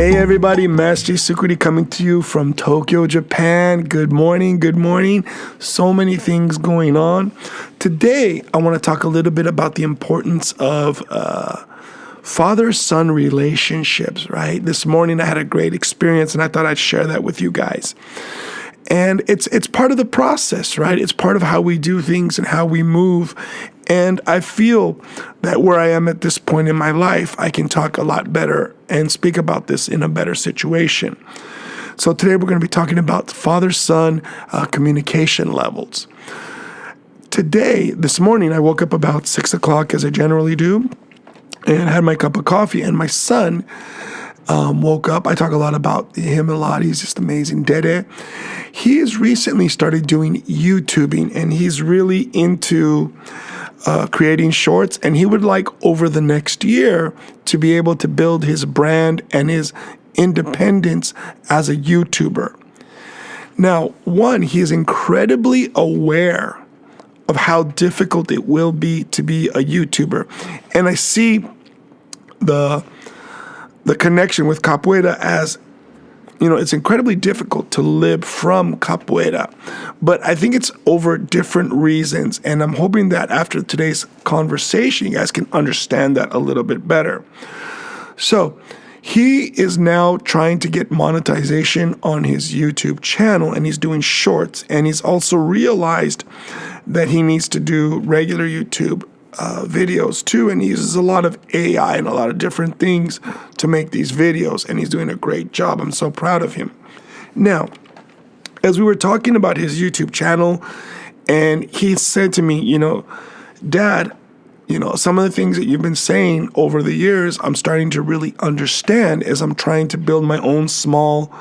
Hey everybody, Master Sukuri coming to you from Tokyo, Japan. Good morning, good morning. So many things going on. Today, I want to talk a little bit about the importance of father-son relationships, right? This morning I had a great experience and I thought I'd share that with you guys. And it's part of the process, right? It's part of how we do things and how we move. And I feel that where I am at this point in my life, I can talk a lot better and speak about this in a better situation. So today we're going to be talking about father-son communication levels. This morning, I woke up about 6 o'clock as I generally do and had my cup of coffee, and my son woke up. I talk a lot about him a lot. He's just amazing. Dede. He has recently started doing YouTubing, and he's really into creating shorts, and he would like over the next year to be able to build his brand and his independence as a YouTuber. Now, one, he is incredibly aware of how difficult it will be to be a YouTuber. And I see the connection with capoeira as, it's incredibly difficult to live from capoeira, but I think it's over different reasons. And I'm hoping that after today's conversation, you guys can understand that a little bit better. So he is now trying to get monetization on his YouTube channel, and he's doing shorts. And he's also realized that he needs to do regular YouTube videos too, and he uses a lot of AI and a lot of different things to make these videos, and he's doing a great job. I'm so proud of him. Now, as we were talking about his YouTube channel, and he said to me, Dad, some of the things that you've been saying over the years, I'm starting to really understand as I'm trying to build my own small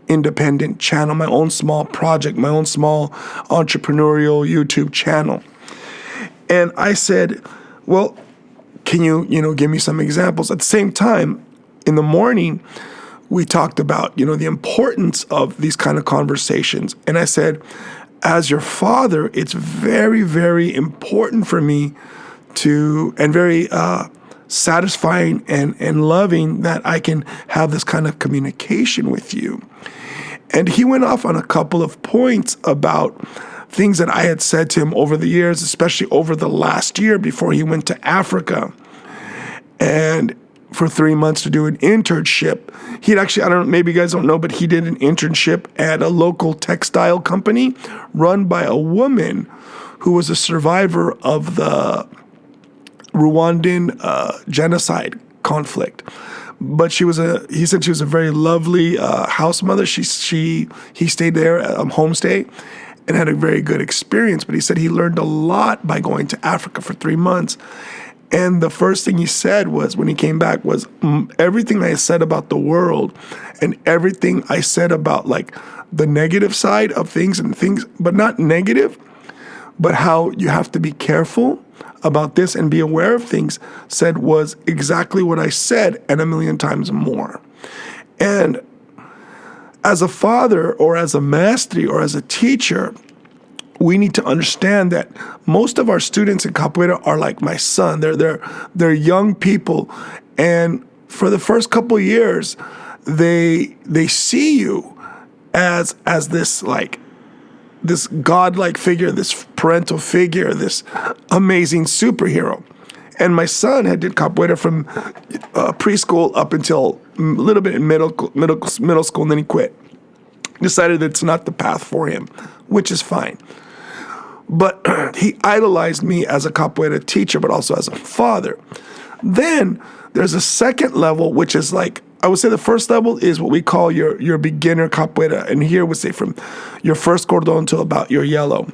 independent channel, my own small project, my own small entrepreneurial YouTube channel. And I said, well, can you, give me some examples? At the same time, in the morning, we talked about, the importance of these kind of conversations. And I said, as your father, it's very, very important for me and very satisfying and loving that I can have this kind of communication with you. And he went off on a couple of points about things that I had said to him over the years, especially over the last year before he went to Africa and for 3 months to do an internship. He'd actually, I don't know, maybe you guys don't know, but he did an internship at a local textile company run by a woman who was a survivor of the Rwandan genocide conflict. But he said she was a very lovely house mother. He stayed there at homestay and had a very good experience. But he said he learned a lot by going to Africa for 3 months. And the first thing he said was, when he came back, was everything I said about the world and everything I said about like the negative side of things, but not negative, but how you have to be careful about this and be aware of things, said was exactly what I said and a million times more. And as a father or as a maestri or as a teacher, we need to understand that most of our students in capoeira are like my son. They're young people, and for the first couple of years, they see you as this godlike figure, this parental figure, this amazing superhero. And my son did capoeira from preschool up until a little bit in middle school, and then he quit. Decided that it's not the path for him, which is fine. But he idolized me as a capoeira teacher, but also as a father. Then there's a second level, which is like, I would say the first level is what we call your beginner capoeira. And here we say from your first cordon to about your yellow.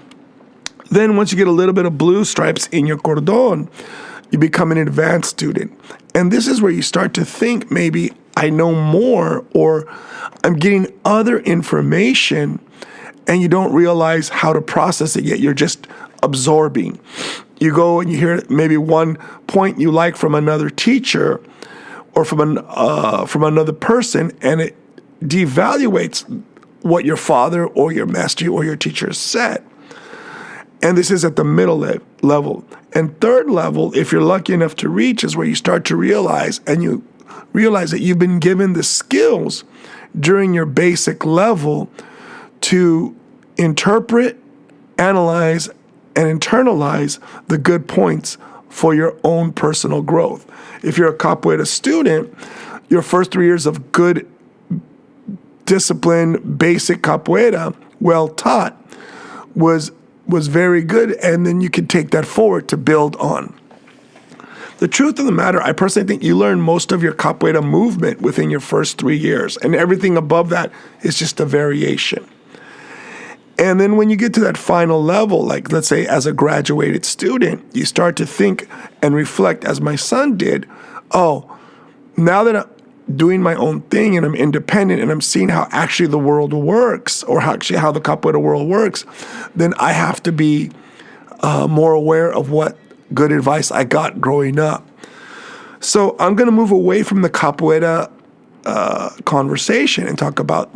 Then once you get a little bit of blue stripes in your cordon, you become an advanced student. And this is where you start to think, maybe I know more, or I'm getting other information, and you don't realize how to process it yet. You're just absorbing. You go and you hear maybe one point you like from another teacher or from another person, and it devaluates what your father or your master or your teacher said. And this is at the middle level. And third level, if you're lucky enough to reach, is where you start to realize and you realize that you've been given the skills during your basic level to interpret, analyze, and internalize the good points for your own personal growth. If you're a capoeira student, your first 3 years of good, disciplined, basic capoeira, well taught, was very good, and then you can take that forward to build on. The truth of the matter, I personally think you learn most of your capoeira movement within your first 3 years, and everything above that is just a variation. And then when you get to that final level, like let's say as a graduated student, you start to think and reflect, as my son did, oh, now that I'm doing my own thing and I'm independent and I'm seeing how actually the world works, or how the capoeira world works, then I have to be more aware of what good advice I got growing up. So I'm going to move away from the capoeira conversation and talk about,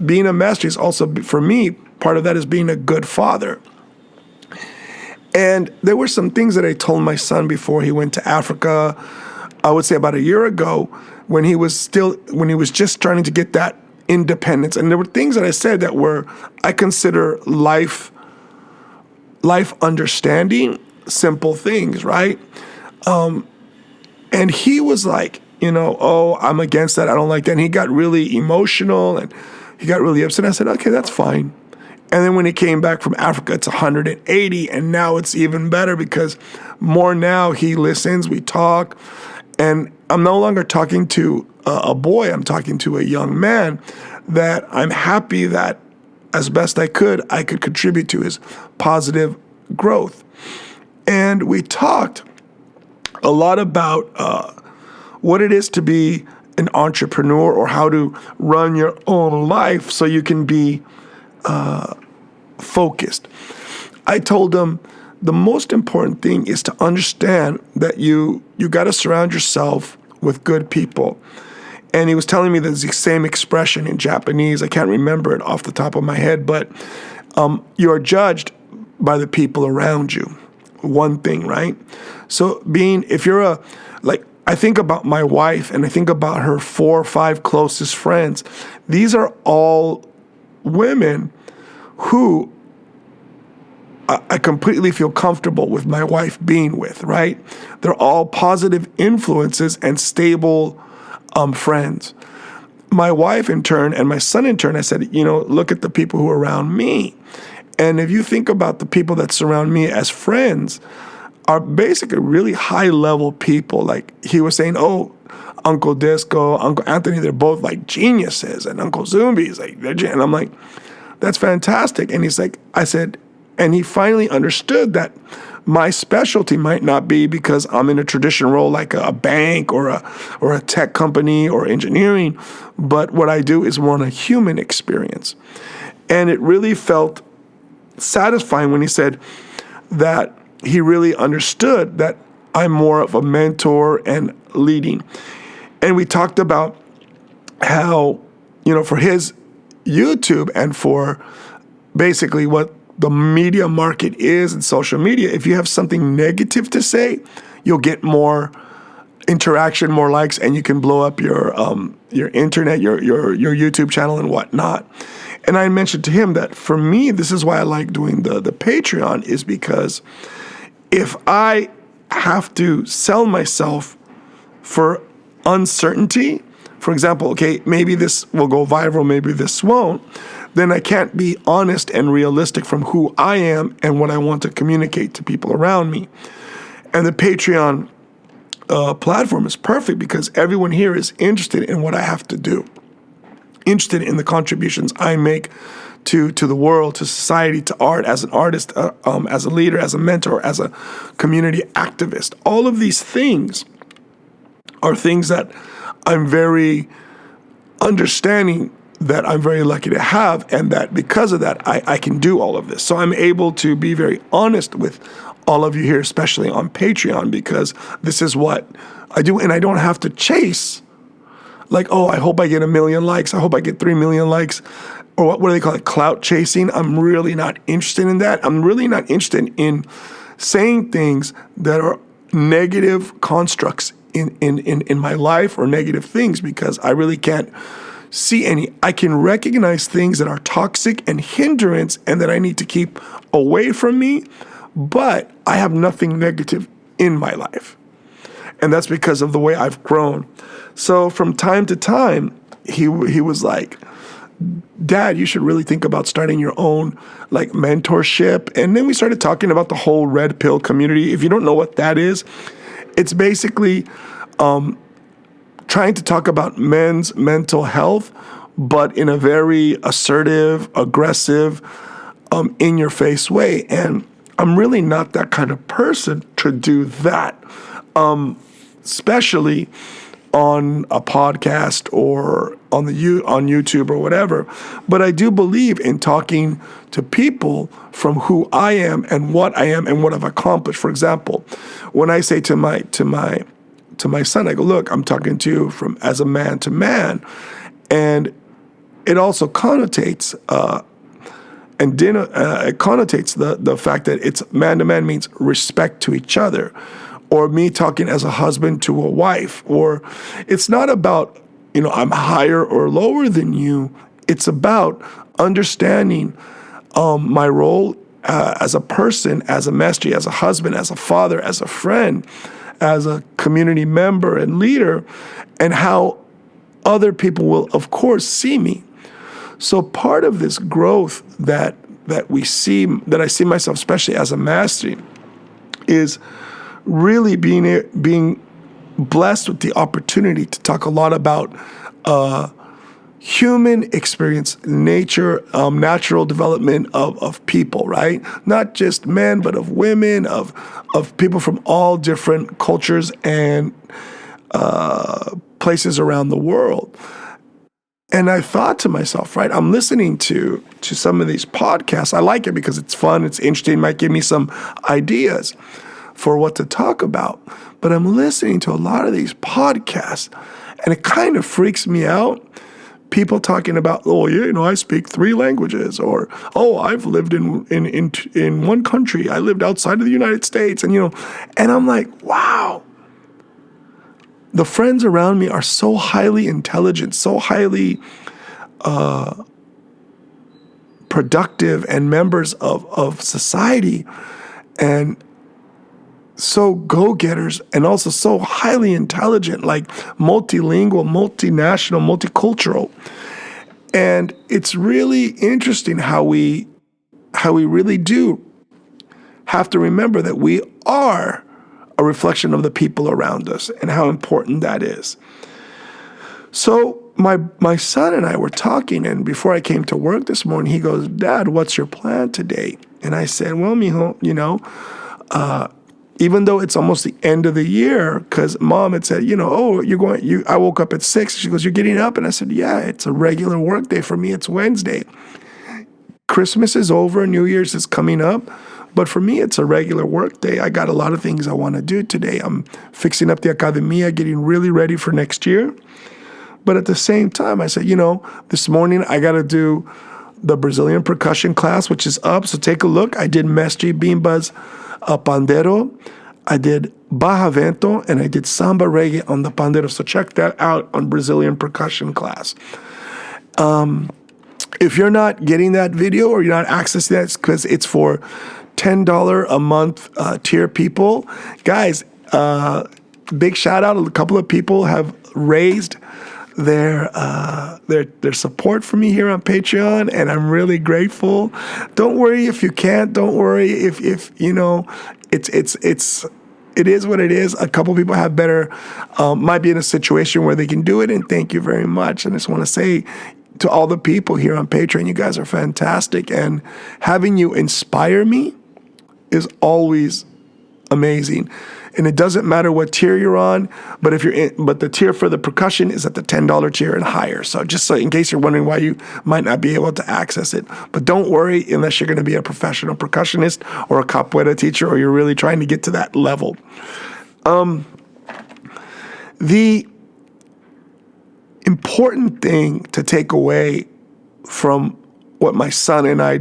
being a master is also, for me, part of that is being a good father. And there were some things that I told my son before he went to Africa, I would say about a year ago, when he was just starting to get that independence. And there were things that I said that were, I consider life understanding, simple things, right? And he was like, oh, I'm against that. I don't like that. And he got really emotional and he got really upset. I said, okay, that's fine. And then when he came back from Africa, it's 180. And now it's even better because more now he listens, we talk. And I'm no longer talking to a boy. I'm talking to a young man that I'm happy that as best I could contribute to his positive growth. And we talked a lot about what it is to be an entrepreneur, or how to run your own life so you can be focused. I told him the most important thing is to understand that you got to surround yourself with good people. And he was telling me there's the same expression in Japanese. I can't remember it off the top of my head, but you are judged by the people around you. One thing, right? So I think about my wife and I think about her 4 or 5 closest friends. These are all women who I completely feel comfortable with my wife being with, right? They're all positive influences and stable friends. My wife in turn and my son in turn, I said, look at the people who are around me. And if you think about the people that surround me as friends, are basically really high-level people. Like he was saying, oh, Uncle Disco, Uncle Anthony, they're both like geniuses. And Uncle Zumbi's like, and I'm like, that's fantastic. And he's like, I said, and he finally understood that my specialty might not be because I'm in a traditional role like a bank or a tech company or engineering, but what I do is more on a human experience. And it really felt satisfying when he said that he really understood that I'm more of a mentor and leading. And we talked about how, for his YouTube and for basically what the media market is and social media, if you have something negative to say, you'll get more interaction, more likes, and you can blow up your internet, your YouTube channel and whatnot. And I mentioned to him that for me, this is why I like doing the Patreon, is because if I have to sell myself for uncertainty, for example, okay, maybe this will go viral, maybe this won't, then I can't be honest and realistic from who I am and what I want to communicate to people around me. And the Patreon platform is perfect because everyone here is interested in what I have to do, interested in the contributions I make to the world, to society, to art, as an artist, as a leader, as a mentor, as a community activist. All of these things are things that I'm very understanding, that I'm very lucky to have, and that because of that, I can do all of this. So I'm able to be very honest with all of you here, especially on Patreon, because this is what I do, and I don't have to chase, like, oh, I hope I get 1 million likes, I hope I get 3 million likes, or what do they call it, clout chasing. I'm really not interested in that. I'm really not interested in saying things that are negative constructs in my life or negative things because I really can't see any. I can recognize things that are toxic and hindrance and that I need to keep away from me, but I have nothing negative in my life. And that's because of the way I've grown. So from time to time, he was like, Dad, you should really think about starting your own like mentorship. And then we started talking about the whole red pill community. If you don't know what that is, it's basically trying to talk about men's mental health, but in a very assertive, aggressive, in-your-face way. And I'm really not that kind of person to do that, especially on a podcast or on YouTube or whatever. But I do believe in talking to people from who I am and what I am and what I've accomplished. For example, when I say to my son, I go, look, I'm talking to you as a man to man, and it also connotates it connotates the fact that it's man to man means respect to each other. Or me talking as a husband to a wife, or it's not about, I'm higher or lower than you. It's about understanding my role as a person, as a mestre, as a husband, as a father, as a friend, as a community member and leader, and how other people will, of course, see me. So part of this growth that I see myself, especially as a mestre, is really being blessed with the opportunity to talk a lot about human experience, nature, natural development of people, right? Not just men, but of women, of people from all different cultures and places around the world. And I thought to myself, right, I'm listening to some of these podcasts. I like it because it's fun, it's interesting, might give me some ideas for what to talk about. But I'm listening to a lot of these podcasts, and it kind of freaks me out. People talking about, oh, yeah, I speak 3 languages, or, oh, I've lived in one country. I lived outside of the United States, and I'm like, wow. The friends around me are so highly intelligent, so highly productive and members of society, and so go-getters, and also so highly intelligent, like multilingual, multinational, multicultural. And it's really interesting how we really do have to remember that we are a reflection of the people around us and how important that is. So my son and I were talking, and before I came to work this morning, he goes, Dad, what's your plan today? And I said, well, mijo, even though it's almost the end of the year, because Mom had said, I woke up at 6. She goes, you're getting up? And I said, yeah, it's a regular work day for me. It's Wednesday. Christmas is over. New Year's is coming up. But for me, it's a regular work day. I got a lot of things I want to do today. I'm fixing up the academia, getting really ready for next year. But at the same time, I said, this morning I got to do the Brazilian percussion class, which is up. So take a look. I did Mestre Vibes, Pandero. I did Baja Vento, and I did Samba Reggae on the Pandero. So check that out on Brazilian percussion class. If you're not getting that video or you're not accessing that, it's because it's for $10 a month tier people. Guys, big shout out. A couple of people have raised their support for me here on Patreon, and I'm really grateful. Don't worry if you can't. Don't worry if it is what it is. A couple people have better, might be in a situation where they can do it, and thank you very much. And I just want to say to all the people here on Patreon, you guys are fantastic, and having you inspire me is always amazing. And it doesn't matter what tier you're on, but but the tier for the percussion is at the $10 tier and higher. So just so in case you're wondering why you might not be able to access it, but don't worry unless you're going to be a professional percussionist or a capoeira teacher, or you're really trying to get to that level. The important thing to take away from what my son and I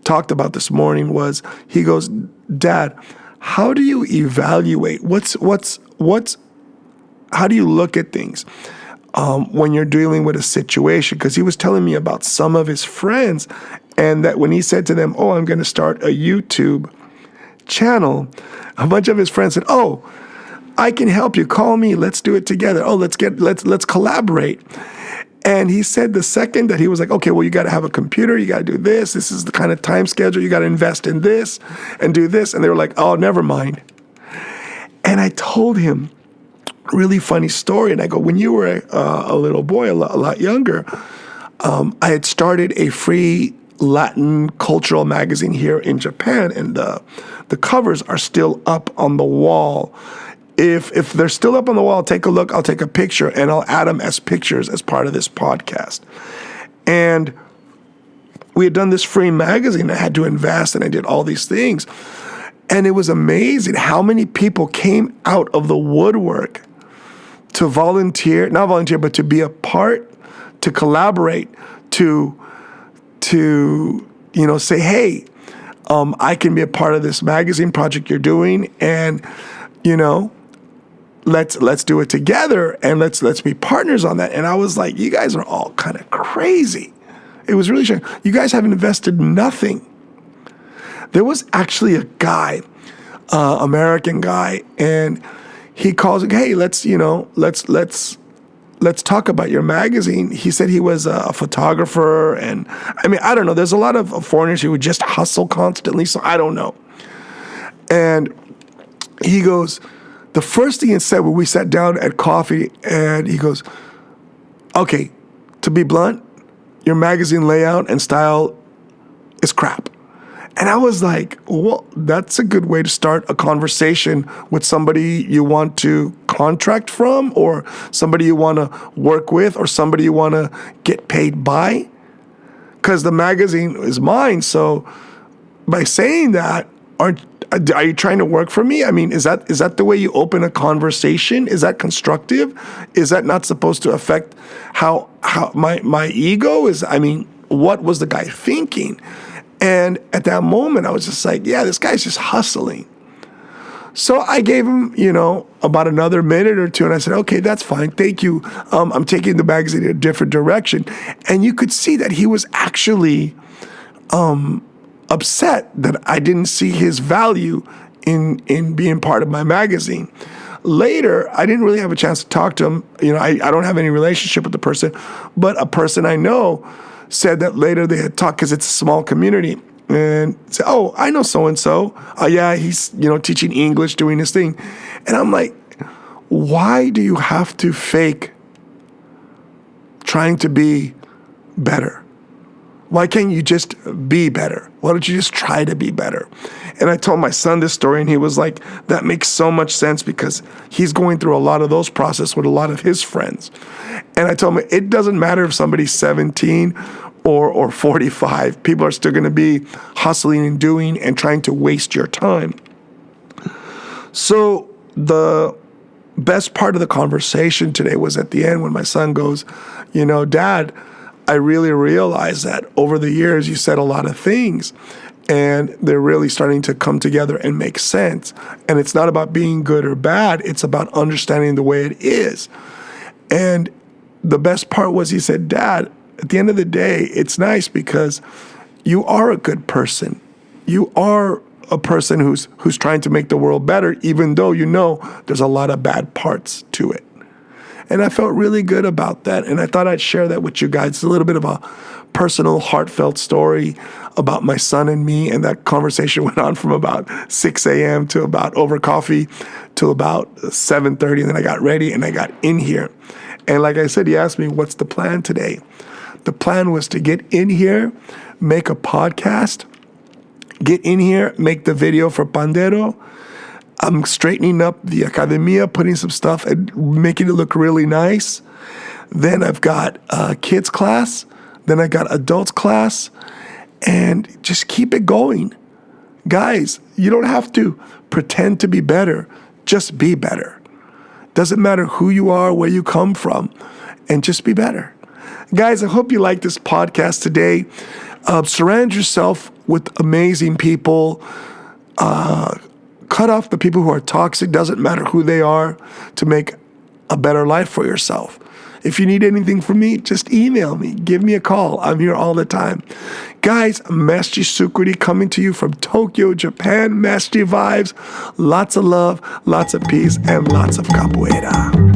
talked about this morning was, he goes, Dad, how do you evaluate what's how do you look at things when you're dealing with a situation? Because he was telling me about some of his friends, and that when he said to them, "Oh, I'm going to start a YouTube channel," a bunch of his friends said, "Oh, I can help you. Call me. Let's do it together. Oh, let's collaborate." And he said the second that he was like, "Okay, well, you got to have a computer. You got to do this. This is the kind of time schedule. You got to invest in this and do this." And they were like, "Oh, never mind." And I told him a really funny story. And I go, "When you were a little boy, a lot younger, I had started a free Latin cultural magazine here in Japan, and the covers are still up on the wall. If they're still up on the wall, take a look. I'll take a picture and I'll add them as pictures as part of this podcast." And we had done this free magazine. I had to invest and I did all these things. And it was amazing how many people came out of the woodwork to volunteer, not volunteer, but to be a part, to collaborate, to say, "Hey, I can be a part of this magazine project you're doing, and let's do it together, and let's be partners on that." And I was like, "You guys are all kind of crazy." It was really shocking. You guys have invested nothing. There was actually a guy, American guy, and he calls, "Hey, let's talk about your magazine." He said he was a photographer, and I mean, I don't know. There's a lot of foreigners who would just hustle constantly, so I don't know. And he goes, the first thing he said when we sat down at coffee, and he goes, "Okay, to be blunt, your magazine layout and style is crap." And I was like, well, that's a good way to start a conversation with somebody you want to contract from, or somebody you want to work with, or somebody you want to get paid by. Because the magazine is mine. So by saying that, are you trying to work for me? I mean, is that the way you open a conversation? Is that constructive? Is that not supposed to affect how my ego is? I mean, what was the guy thinking? And at that moment, I was just like, yeah, this guy's just hustling. So I gave him, about another minute or two, and I said, "Okay, that's fine. Thank you. I'm taking the magazine in a different direction." And you could see that he was actually upset that I didn't see his value in being part of my magazine. Later, I didn't really have a chance to talk to him. I don't have any relationship with the person, but a person I know said that later they had talked, because it's a small community, and said, "Oh, I know so-and-so. Yeah, he's, teaching English, doing his thing." And I'm like, why do you have to fake trying to be better? Why can't you just be better? Why don't you just try to be better? And I told my son this story, and he was like, that makes so much sense, because he's going through a lot of those processes with a lot of his friends. And I told him, it doesn't matter if somebody's 17 or 45. People are still going to be hustling and doing and trying to waste your time. So the best part of the conversation today was at the end when my son goes, "Dad, I really realized that over the years you said a lot of things, and they're really starting to come together and make sense. And it's not about being good or bad. It's about understanding the way it is." And the best part was, he said, "Dad, at the end of the day, it's nice because you are a good person. You are a person who's trying to make the world better, even though there's a lot of bad parts to it." And I felt really good about that. And I thought I'd share that with you guys. It's a little bit of a personal, heartfelt story about my son and me. And that conversation went on from about 6 a.m. to about over coffee to about 7:30. And then I got ready and I got in here. And like I said, he asked me, "What's the plan today?" The plan was to get in here, make a podcast, get in here, make the video for Pandero. I'm straightening up the academia, putting some stuff and making it look really nice. Then I've got a kids class. Then I got adults class, and just keep it going. Guys, you don't have to pretend to be better. Just be better. Doesn't matter who you are, where you come from, and just be better. Guys, I hope you like this podcast today. Surround yourself with amazing people. Cut off the people who are toxic. Doesn't matter who they are, to make a better life for yourself. If you need anything from me, just email me. Give me a call. I'm here all the time. Guys, Mestre Sukriti coming to you from Tokyo, Japan. Mestre Vibes. Lots of love, lots of peace, and lots of capoeira.